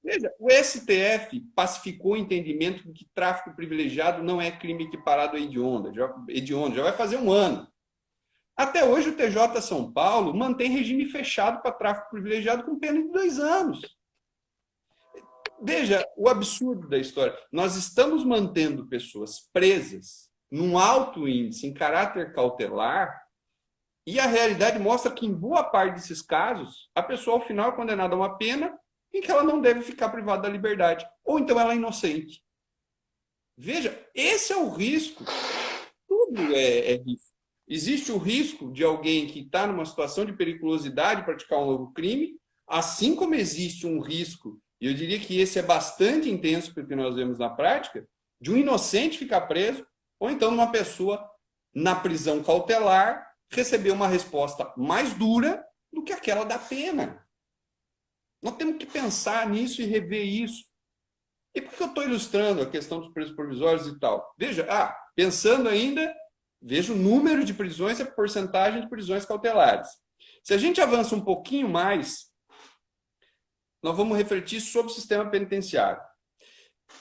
Veja, o STF pacificou o entendimento de que tráfico privilegiado não é crime equiparado a hedionda. Já vai fazer um ano. Até hoje, o TJ São Paulo mantém regime fechado para tráfico privilegiado com pena de 2 anos. Veja o absurdo da história. Nós estamos mantendo pessoas presas num alto índice em caráter cautelar e a realidade mostra que, em boa parte desses casos, a pessoa, ao final, é condenada a uma pena em que ela não deve ficar privada da liberdade. Ou então ela é inocente. Veja, esse é o risco. Tudo é risco. Existe o risco de alguém que está numa situação de periculosidade praticar um novo crime, assim como existe um risco, e eu diria que esse é bastante intenso porque nós vemos na prática, de um inocente ficar preso, ou então uma pessoa na prisão cautelar receber uma resposta mais dura do que aquela da pena. Nós temos que pensar nisso e rever isso. E por que eu estou ilustrando a questão dos presos provisórios e tal? Veja, pensando ainda, veja o número de prisões e a porcentagem de prisões cautelares. Se a gente avança um pouquinho mais, nós vamos refletir sobre o sistema penitenciário.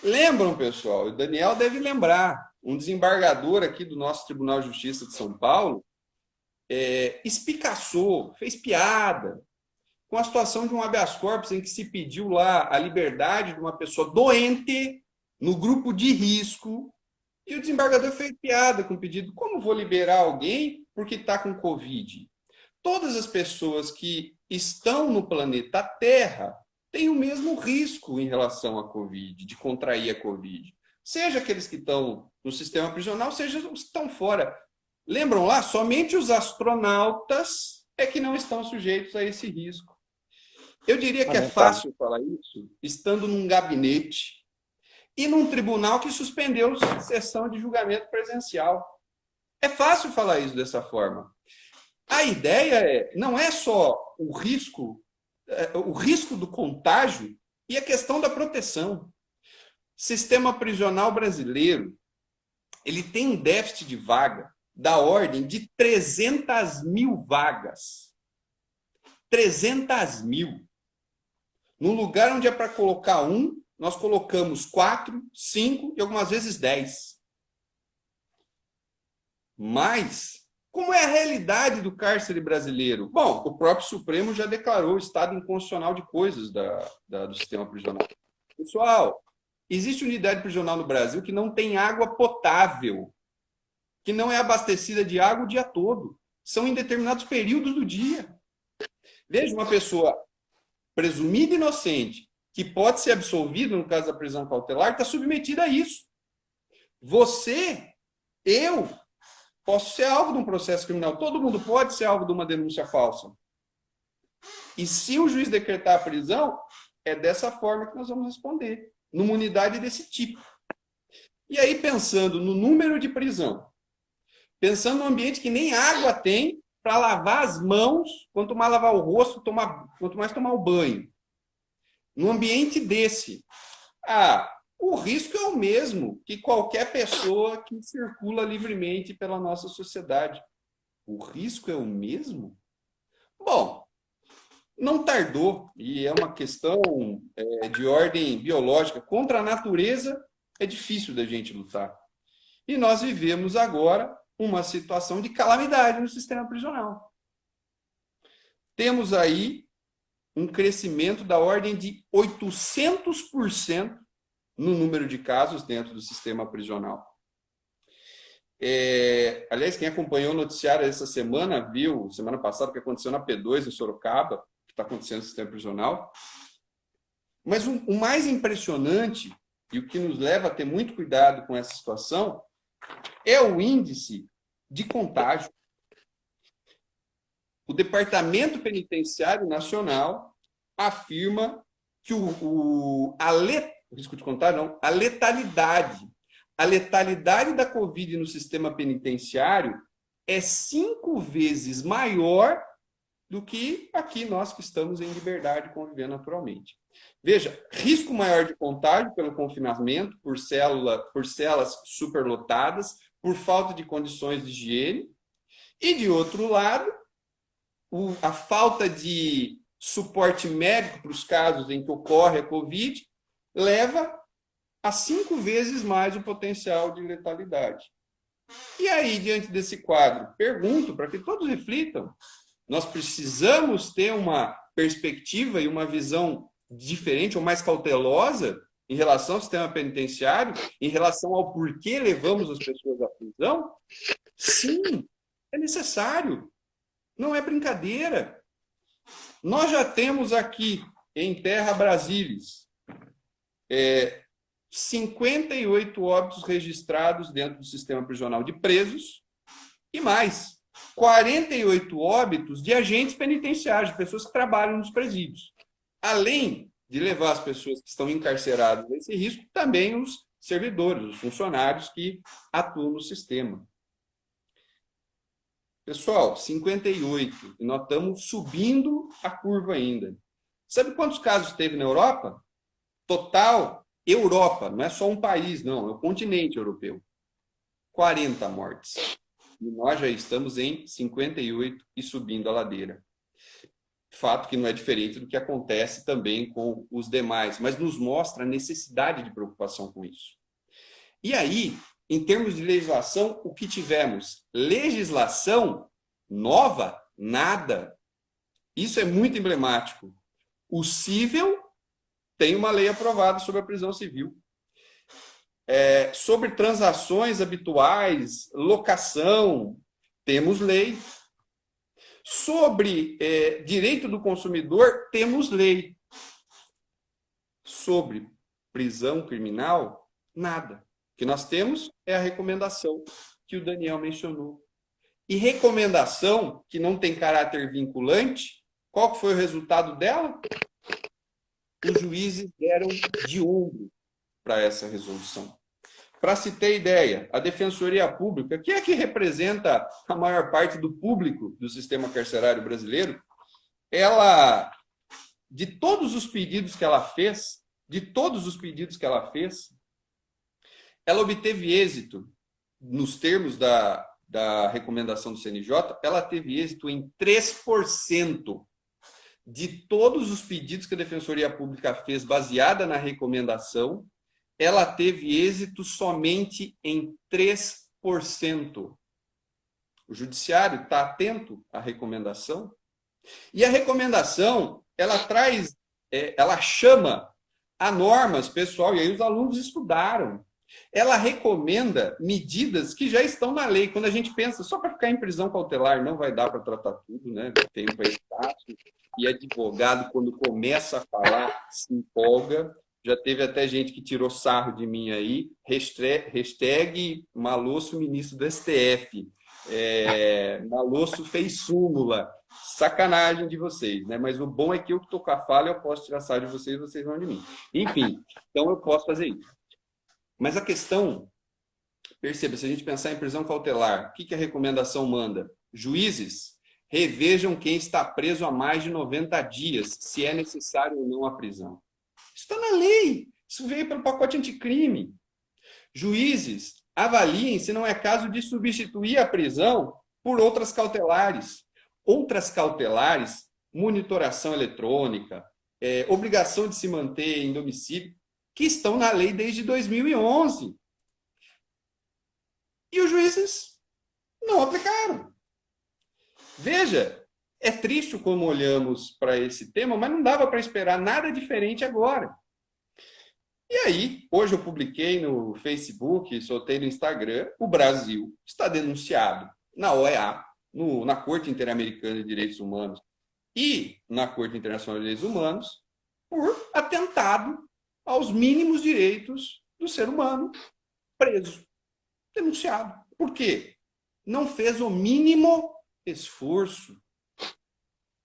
Lembram, pessoal? O Daniel deve lembrar, um desembargador aqui do nosso Tribunal de Justiça de São Paulo espicaçou, fez piada com a situação de um habeas corpus em que se pediu lá a liberdade de uma pessoa doente no grupo de risco e o desembargador fez piada com o pedido. Como vou liberar alguém porque está com Covid? Todas as pessoas que estão no planeta Terra têm o mesmo risco em relação à Covid, de contrair a Covid. Seja aqueles que estão no sistema prisional, seja os que estão fora. Lembram lá? Somente os astronautas é que não estão sujeitos a esse risco. Eu diria que é fácil falar isso estando num gabinete e num tribunal que suspendeu a sessão de julgamento presencial. É fácil falar isso dessa forma. A ideia não é só o risco do contágio e a questão da proteção. O sistema prisional brasileiro ele tem um déficit de vaga da ordem de 300 mil vagas. 300 mil. No lugar onde é para colocar nós colocamos 4, 5 e algumas vezes 10. Mas, como é a realidade do cárcere brasileiro? Bom, o próprio Supremo já declarou o estado inconstitucional de coisas do sistema prisional. Pessoal, existe unidade prisional no Brasil que não tem água potável, que não é abastecida de água o dia todo. São em determinados períodos do dia. Veja, uma pessoa presumida inocente, que pode ser absolvido no caso da prisão cautelar, está submetida a isso. Você, eu, posso ser alvo de um processo criminal. Todo mundo pode ser alvo de uma denúncia falsa. E se o juiz decretar a prisão, é dessa forma que nós vamos responder, numa unidade desse tipo. E aí, pensando no número de prisão, pensando no ambiente que nem água tem, para lavar as mãos, quanto mais lavar o rosto, quanto mais tomar o banho. Num ambiente desse, o risco é o mesmo que qualquer pessoa que circula livremente pela nossa sociedade. O risco é o mesmo? Bom, não tardou, e é uma questão de ordem biológica. Contra a natureza é difícil da gente lutar. E nós vivemos agora uma situação de calamidade no sistema prisional. Temos aí um crescimento da ordem de 800% no número de casos dentro do sistema prisional. Aliás, quem acompanhou o noticiário essa semana, viu, semana passada, o que aconteceu na P2 em Sorocaba, que está acontecendo no sistema prisional. Mas o mais impressionante, e o que nos leva a ter muito cuidado com essa situação, é o índice de contágio. O Departamento Penitenciário Nacional afirma que a letalidade, a letalidade da Covid no sistema penitenciário é 5 vezes maior do que aqui nós que estamos em liberdade convivendo naturalmente. Veja, risco maior de contágio pelo confinamento, por celas superlotadas, por falta de condições de higiene, e, de outro lado, a falta de suporte médico para os casos em que ocorre a Covid leva a 5 vezes mais o potencial de letalidade. E aí, diante desse quadro, pergunto para que todos reflitam, nós precisamos ter uma perspectiva e uma visão diferente ou mais cautelosa em relação ao sistema penitenciário, em relação ao porquê levamos as pessoas à prisão? Sim, é necessário. Não é brincadeira. Nós já temos aqui, em Terra Brasílis, 58 óbitos registrados dentro do sistema prisional de presos e mais, 48 óbitos de agentes penitenciários, de pessoas que trabalham nos presídios. Além de levar as pessoas que estão encarceradas a esse risco, também os servidores, os funcionários que atuam no sistema. Pessoal, 58, e nós estamos subindo a curva ainda. Sabe quantos casos teve na Europa? Total, Europa, não é só um país, não, é o continente europeu. 40 mortes. E nós já estamos em 58 e subindo a ladeira. Fato que não é diferente do que acontece também com os demais, mas nos mostra a necessidade de preocupação com isso. E aí, em termos de legislação, o que tivemos? Legislação nova? Nada. Isso é muito emblemático. O cível tem uma lei aprovada sobre a prisão civil. Sobre transações habituais, locação, temos lei. Sobre direito do consumidor, temos lei. Sobre prisão criminal, nada. O que nós temos é a recomendação que o Daniel mencionou. E recomendação que não tem caráter vinculante, qual que foi o resultado dela? Os juízes deram de ombro para essa resolução. Para se ter ideia, a Defensoria Pública, que é que representa a maior parte do público do sistema carcerário brasileiro, ela, de todos os pedidos que ela fez, ela obteve êxito, nos termos da recomendação do CNJ, ela teve êxito em 3%. De todos os pedidos que a Defensoria Pública fez baseada na recomendação, ela teve êxito somente em 3%. O Judiciário está atento à recomendação. E a recomendação, ela chama a normas, pessoal, e aí os alunos estudaram. Ela recomenda medidas que já estão na lei. Quando a gente pensa, só para ficar em prisão cautelar, não vai dar para tratar tudo, né? O tempo é escasso. E advogado, quando começa a falar, se empolga. Já teve até gente que tirou sarro de mim aí. Hashtag Malosso, ministro do STF. Malosso fez súmula. Sacanagem de vocês, né? Mas o bom é que eu que estou com a fala, eu posso tirar sarro de vocês, vocês vão de mim. Enfim, então eu posso fazer isso. Mas a questão, perceba, se a gente pensar em prisão cautelar, o que a recomendação manda? Juízes, revejam quem está preso há mais de 90 dias, se é necessário ou não a prisão. Isso está na lei, isso veio pelo pacote anticrime. Juízes, avaliem se não é caso de substituir a prisão por outras cautelares. Outras cautelares, monitoração eletrônica, obrigação de se manter em domicílio, que estão na lei desde 2011. E os juízes não aplicaram. Veja, é triste como olhamos para esse tema, mas não dava para esperar nada diferente agora. E aí, hoje eu publiquei no Facebook, soltei no Instagram, o Brasil está denunciado na OEA, na Corte Interamericana de Direitos Humanos e na Corte Internacional de Direitos Humanos, por atentado aos mínimos direitos do ser humano preso, denunciado. Por quê? Não fez o mínimo esforço.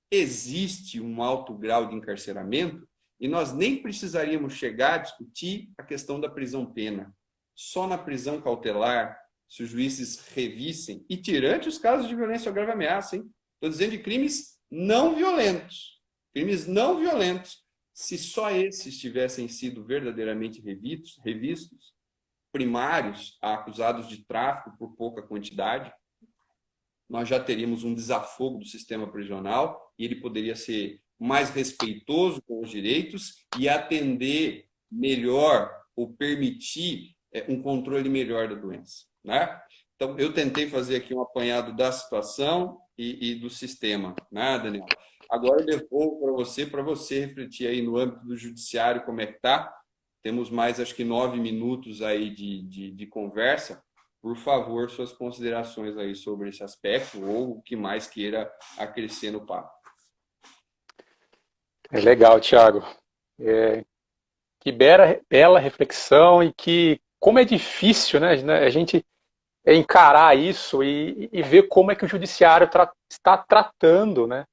Existe um alto grau de encarceramento e nós nem precisaríamos chegar a discutir a questão da prisão-pena. só na prisão cautelar, se os juízes revissem, e tirante os casos de violência ou grave ameaça, hein? Estou dizendo de crimes não violentos. Crimes não violentos. Se só esses tivessem sido verdadeiramente revistos, primários a acusados de tráfico por pouca quantidade, nós já teríamos um desafogo do sistema prisional e ele poderia ser mais respeitoso com os direitos e atender melhor ou permitir um controle melhor da doença, né? Então, eu tentei fazer aqui um apanhado da situação e do sistema, né, Daniel? Agora eu devolvo para você refletir aí no âmbito do judiciário como é que está. Temos mais, acho que 9 minutos aí de conversa. Por favor, suas considerações aí sobre esse aspecto ou o que mais queira acrescer no papo. É legal, Thiago. Que bela reflexão e que como é difícil, né, a gente encarar isso e ver como é que o judiciário está tratando, né,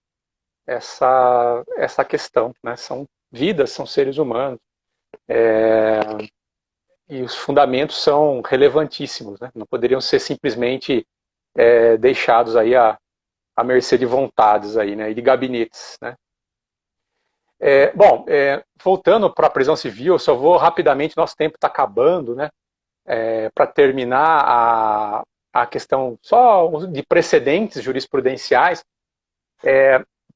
essa questão, né? São vidas, são seres humanos. E os fundamentos são relevantíssimos, né? Não poderiam ser simplesmente deixados aí à mercê de vontades aí, né? E de gabinetes, né? Voltando para a prisão civil, eu só vou rapidamente, nosso tempo está acabando, né? Para terminar a questão só de precedentes jurisprudenciais,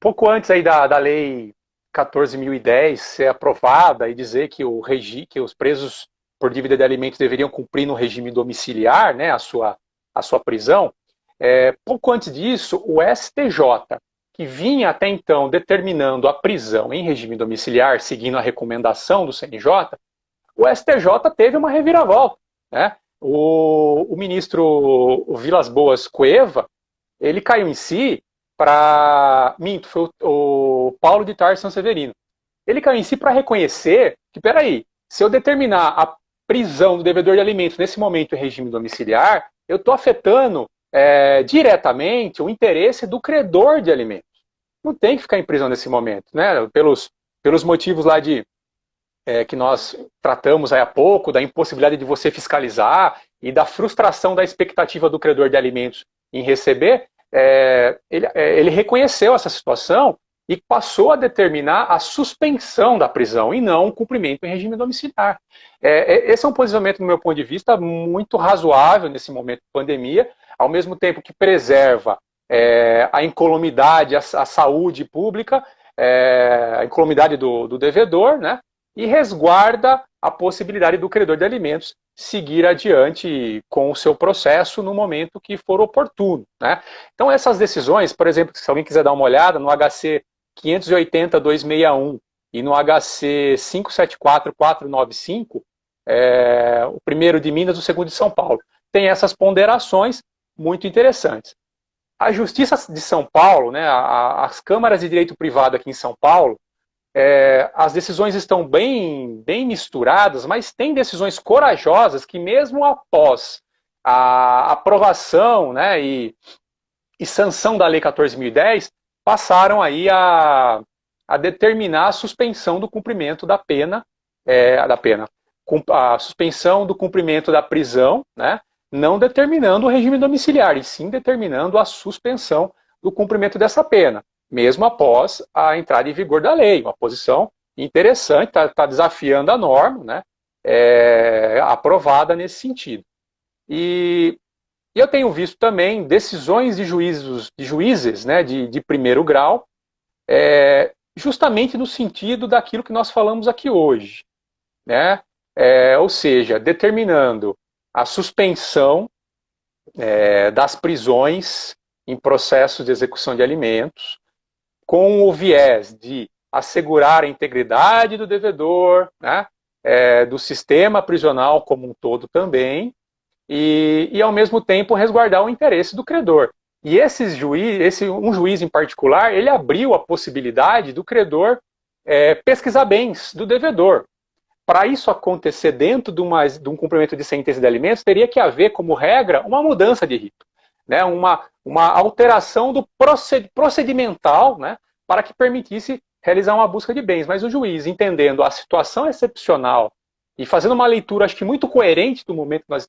pouco antes aí da lei 14.010 ser aprovada e dizer que os presos por dívida de alimentos deveriam cumprir no regime domiciliar, né, a sua prisão, pouco antes disso, o STJ, que vinha até então determinando a prisão em regime domiciliar, seguindo a recomendação do CNJ, o STJ teve uma reviravolta, né? O ministro Vilas Boas Cueva, ele caiu em si foi o Paulo de Tarso Sanseverino. Ele caiu em si para reconhecer que, peraí, se eu determinar a prisão do devedor de alimentos nesse momento em regime domiciliar, eu estou afetando diretamente o interesse do credor de alimentos. Não tem que ficar em prisão nesse momento, né? Pelos motivos lá que nós tratamos aí há pouco, da impossibilidade de você fiscalizar e da frustração da expectativa do credor de alimentos em receber, ele reconheceu essa situação e passou a determinar a suspensão da prisão e não o cumprimento em regime domiciliar. Esse é um posicionamento, do meu ponto de vista, muito razoável nesse momento de pandemia, ao mesmo tempo que preserva a incolumidade, a saúde pública, a incolumidade do devedor, né? E resguarda a possibilidade do credor de alimentos seguir adiante com o seu processo no momento que for oportuno, né? Então essas decisões, por exemplo, se alguém quiser dar uma olhada no HC 580-261 e no HC 574-495, o primeiro de Minas, o segundo de São Paulo, tem essas ponderações muito interessantes. A Justiça de São Paulo, né, as câmaras de direito privado aqui em São Paulo, as decisões estão bem misturadas, mas tem decisões corajosas que mesmo após a aprovação, né, e sanção da Lei 14.010, passaram aí a determinar a suspensão do cumprimento da pena, a suspensão do cumprimento da prisão, né, não determinando o regime domiciliar, e sim determinando a suspensão do cumprimento dessa pena, mesmo após a entrada em vigor da lei. Uma posição interessante, está desafiando a norma, né, aprovada nesse sentido. E eu tenho visto também decisões de juízes, né, de primeiro grau, justamente no sentido daquilo que nós falamos aqui hoje, né, ou seja, determinando a suspensão das prisões em processos de execução de alimentos, com o viés de assegurar a integridade do devedor, né, do sistema prisional como um todo também, e ao mesmo tempo resguardar o interesse do credor. E um juiz em particular, ele abriu a possibilidade do credor pesquisar bens do devedor. Para isso acontecer dentro de um cumprimento de sentença de alimentos, teria que haver, como regra, uma mudança de rito, né? uma alteração do procedimental, né? Para que permitisse realizar uma busca de bens. Mas o juiz, entendendo a situação excepcional e fazendo uma leitura, acho que muito coerente do momento que nós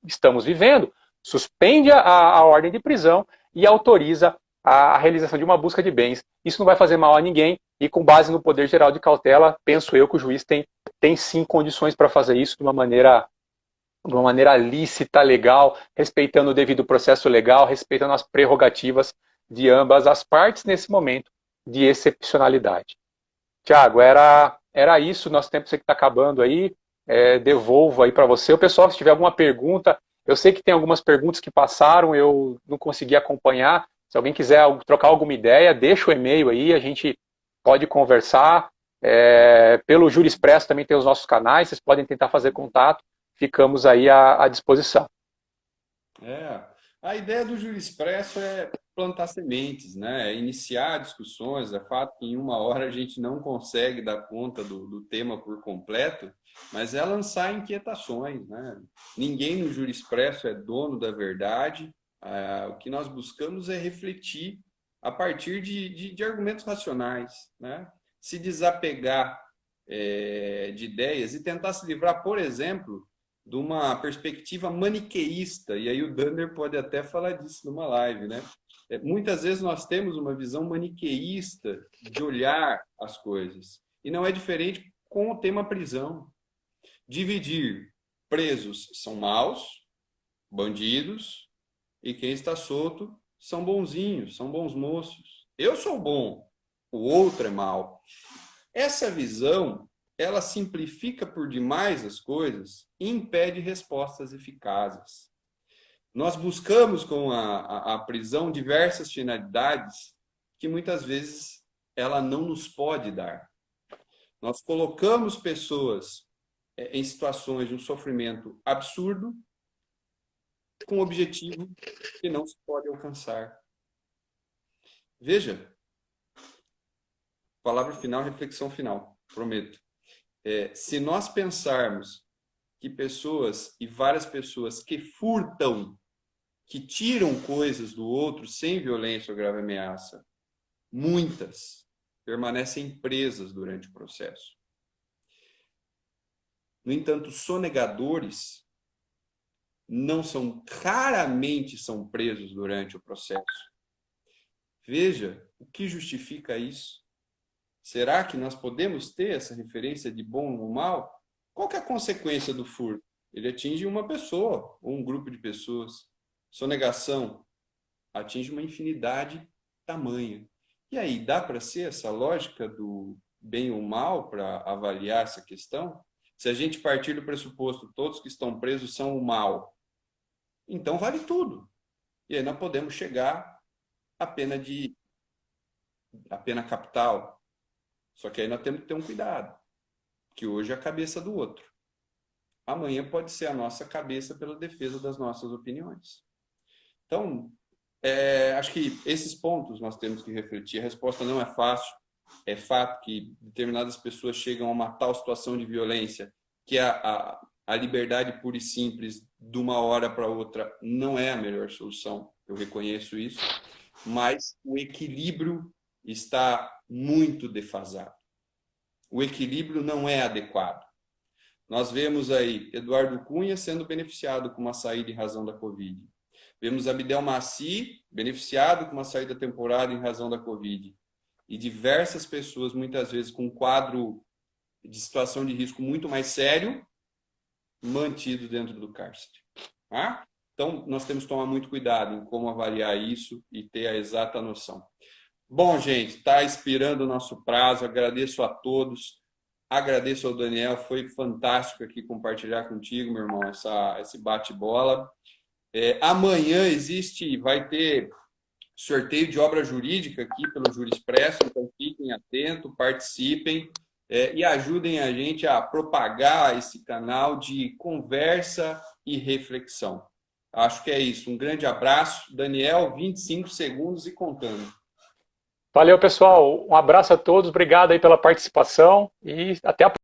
estamos vivendo, suspende a ordem de prisão e autoriza a realização de uma busca de bens. Isso não vai fazer mal a ninguém e, com base no poder geral de cautela, penso eu que o juiz tem sim condições para fazer isso de uma maneira lícita, legal, respeitando o devido processo legal, respeitando as prerrogativas de ambas as partes nesse momento de excepcionalidade. Tiago, era isso, nosso tempo que está acabando aí, devolvo aí para você. O pessoal, se tiver alguma pergunta, eu sei que tem algumas perguntas que passaram, eu não consegui acompanhar. Se alguém quiser trocar alguma ideia, deixa o e-mail aí, a gente pode conversar. Pelo Júri Expresso também tem os nossos canais, vocês podem tentar fazer contato, ficamos aí à disposição. A ideia do Júri Expresso é plantar sementes, né? É iniciar discussões. É fato que em uma hora a gente não consegue dar conta do tema por completo, mas é lançar inquietações, né? Ninguém no Júri Expresso é dono da verdade. O que nós buscamos é refletir a partir de argumentos racionais, né? Se desapegar de ideias e tentar se livrar, por exemplo, de uma perspectiva maniqueísta, e aí o Dander pode até falar disso numa live, né? Muitas vezes nós temos uma visão maniqueísta de olhar as coisas, e não é diferente com o tema prisão. Dividir: presos são maus, bandidos, e quem está solto são bonzinhos, são bons moços. Eu sou bom, o outro é mau. Essa visão, ela simplifica por demais as coisas e impede respostas eficazes. Nós buscamos com a prisão diversas finalidades que muitas vezes ela não nos pode dar. Nós colocamos pessoas em situações de um sofrimento absurdo com um objetivo que não se pode alcançar. Veja, palavra final, reflexão final, prometo. Se nós pensarmos que pessoas e várias pessoas que furtam, que tiram coisas do outro sem violência ou grave ameaça, muitas permanecem presas durante o processo. No entanto, sonegadores raramente são presos durante o processo. Veja, o que justifica isso? Será que nós podemos ter essa referência de bom ou mal? Qual que é a consequência do furto? Ele atinge uma pessoa ou um grupo de pessoas. Sonegação atinge uma infinidade tamanha. E aí, dá para ser essa lógica do bem ou mal para avaliar essa questão? Se a gente partir do pressuposto que todos que estão presos são o mal, então vale tudo. E aí nós podemos chegar à pena capital. Só que aí nós temos que ter um cuidado, que hoje é a cabeça do outro. Amanhã pode ser a nossa cabeça pela defesa das nossas opiniões. Então, acho que esses pontos nós temos que refletir. A resposta não é fácil. É fato que determinadas pessoas chegam a uma tal situação de violência que a liberdade pura e simples de uma hora para outra não é a melhor solução. Eu reconheço isso. Mas o equilíbrio está muito defasado. O equilíbrio não é adequado. Nós vemos aí Eduardo Cunha sendo beneficiado com uma saída em razão da Covid. Vemos Abdel Maci beneficiado com uma saída temporária em razão da Covid. E diversas pessoas, muitas vezes com um quadro de situação de risco muito mais sério, mantidos dentro do cárcere. Tá? Então, nós temos que tomar muito cuidado em como avaliar isso e ter a exata noção. Bom, gente, está expirando o nosso prazo. Agradeço a todos. Agradeço ao Daniel. Foi fantástico aqui compartilhar contigo, meu irmão, esse bate-bola. Amanhã vai ter sorteio de obra jurídica aqui pelo Júri Expresso. Então, fiquem atentos, participem e ajudem a gente a propagar esse canal de conversa e reflexão. Acho que é isso. Um grande abraço. Daniel, 25 segundos e contando. Valeu, pessoal. Um abraço a todos. Obrigado aí pela participação e até a próxima.